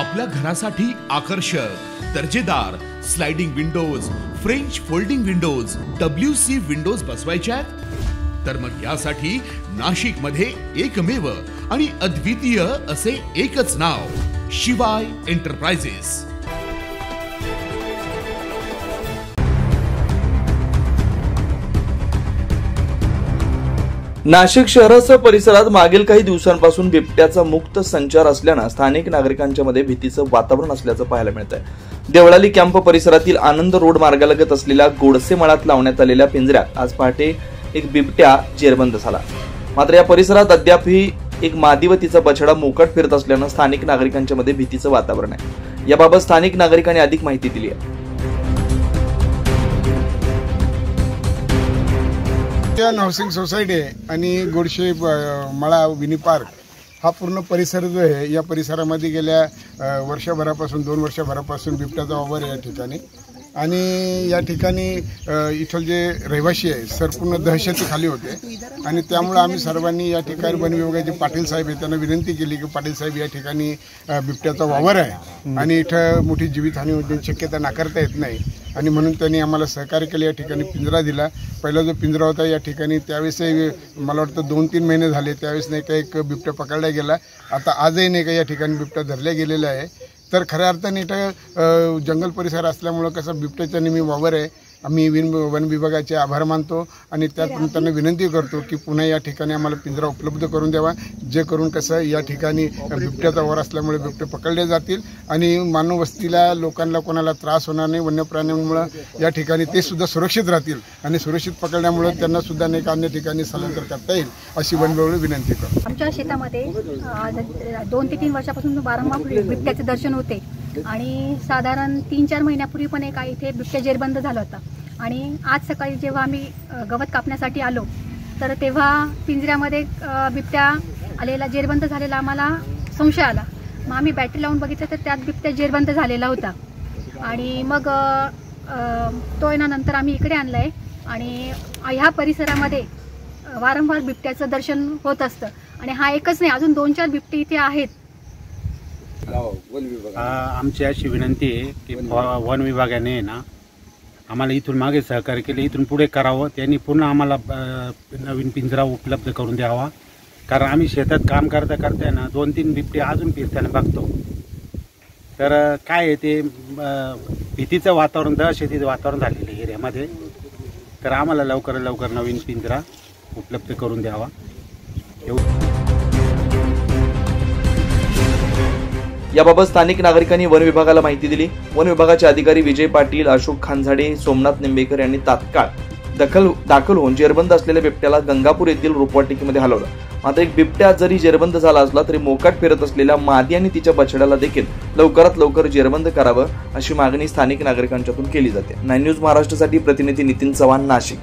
आपल्या घरासाठी आकर्षक दर्जेदार sliding windows, French folding windows, WC windows बसवायच्यात? तर मग यासाठी नाशिक मध्ये एकमेव आणि अद्वितीय असे एकच नाव, शिवाय एंटरप्राइजेस। नाशिक शहरासह परिसरात मागील काही दिवसांपासून बिबट्याचा मुक्त संचार असल्यानं स्थानिक नागरिकांच्या मध्ये भीतीचं वातावरण असल्याचं पाहायला मिळतंय। देवळाली कॅम्प परिसरातील आनंद रोड मार्गालगत असलेल्या गोडसे मळ्यात लावण्यात आलेल्या पिंजऱ्यात आज पहाटे एक बिबट्या जेरबंद झाला। मात्र या परिसरात अद्यापही एक मादी व तिचा बछडा मोकाट फिरत असल्यानं स्थानिक नागरिकांच्या मध्ये भीतीचं वातावरण आहे। याबाबत स्थानिक नागरिकांनी अधिक माहिती दिली आहे। हाऊसिंग सोसायटी आणि गोडशे मळा विनी पार्क हा पूर्ण परिसर जो आहे, या परिसरामध्ये गेल्या वर्षभरापासून 2 वर्षभरापासून बिबट्याचा वावर आहे या ठिकाणी। आणि या ठिकाणी इथले जे रहिवासी आहे सर पूर्ण दहशतीखाली होते आणि त्यामुळे आम्ही सर्वांनी या ठिकाणी वन विभागाचे पाटील साहेब आहे त्यांना विनंती केली की पाटील साहेब या ठिकाणी बिबट्याचा वावर आहे आणि इथं मोठी जीवितहानी होण्याची शक्यता नाकारता येत नाही आणि म्हणून त्यांनी आम्हाला सहकार्य केले। या ठिकाणी पिंजरा दिला। पहिला जो पिंजरा होता या ठिकाणी त्यावेळेस मला वाटतं 2-3 महिने झाले त्यावेळेस नाही का एक बिबट्या पकडला गेला। आता आजही नाही का या ठिकाणी बिबट्या धरल्या गेलेला आहे। तर खऱ्या अर्थाने इथं जंगल परिसर असल्यामुळं कसं बिबट्याचा नेहमी वावर आहे। आम्ही वन विभागाचे आभार मानतो आणि त्यातून त्यांना विनंती करतो की पुन्हा या ठिकाणी आम्हाला पिंजरा उपलब्ध करून द्यावा, जे करून कसं या ठिकाणी बिबट्याचा वावर असल्यामुळे बिबटे पकडले जातील आणि मानव वस्तीला लोकांना कोणाला त्रास होणार नाही। वन्य प्राण्यांमुळे या ठिकाणी ते सुद्धा सुरक्षित राहतील आणि सुरक्षित पकडल्यामुळे त्यांना सुद्धा नाही अन्य ठिकाणी स्थलांतर करता येईल अशी वन विभागाला विनंती करतो। आमच्या शेतामध्ये 2 ते 3 वर्षापासून वारंवार बिबट्याचे दर्शन होते आणि साधारण 3-4 महिन्यापूर्वी पण एक इथे बिबट्या जेरबंद झाला होता आणि आज सकाळी जेव्हा आम्ही गवत कापण्यासाठी आलो तर तेव्हा पिंजऱ्यामध्ये बिबट्या आलेला जेरबंद झालेला आम्हाला संशय आला। मग आम्ही बॅटरी लावून बघितलं तर त्यात बिबट्या जेरबंद झालेला होता आणि मग तो नंतर आम्ही इकडे आणलाय आणि ह्या परिसरामध्ये वारंवार बिबट्याचं दर्शन होत असतं आणि हा एकच नाही, अजून 2-4 बिबटे इथे आहेत। आमची अशी विनंती आहे की वन विभागाने ना आम्हाला इथून मागे सहकार्य केले, इथून पुढे करावं। त्यांनी पुन्हा आम्हाला नवीन पिंजरा उपलब्ध करून द्यावा, कारण आम्ही शेतात काम करता करता ना 2-3 बिबटे अजून फिरताना बघतो। तर काय आहे ते भीतीचं वातावरण, दहशतीचं वातावरण झालेलं आहे एरियामध्ये। तर आम्हाला लवकरात लवकर नवीन पिंजरा उपलब्ध करून द्यावा याबाबत स्थानिक नागरिकांनी वन विभागाला माहिती दिली। वन विभागाचे अधिकारी विजय पाटील, अशोक खानझाडे, सोमनाथ निंबेकर यांनी तात्काळ दाखल होऊन जेरबंद असलेल्या बिबट्याला गंगापूर येथील रोपवाटिकेमध्ये हलवलं। मात्र एक बिबट्या जरी जेरबंद झाला असला तरी मोकाट फिरत असलेल्या मादी आणि तिच्या बछड्याला देखील लवकरात लवकर जेरबंद करावं अशी मागणी स्थानिक नागरिकांच्यातून केली जाते। 9 न्यूज महाराष्ट्रासाठी प्रतिनिधी नितीन चव्हाण, नाशिक।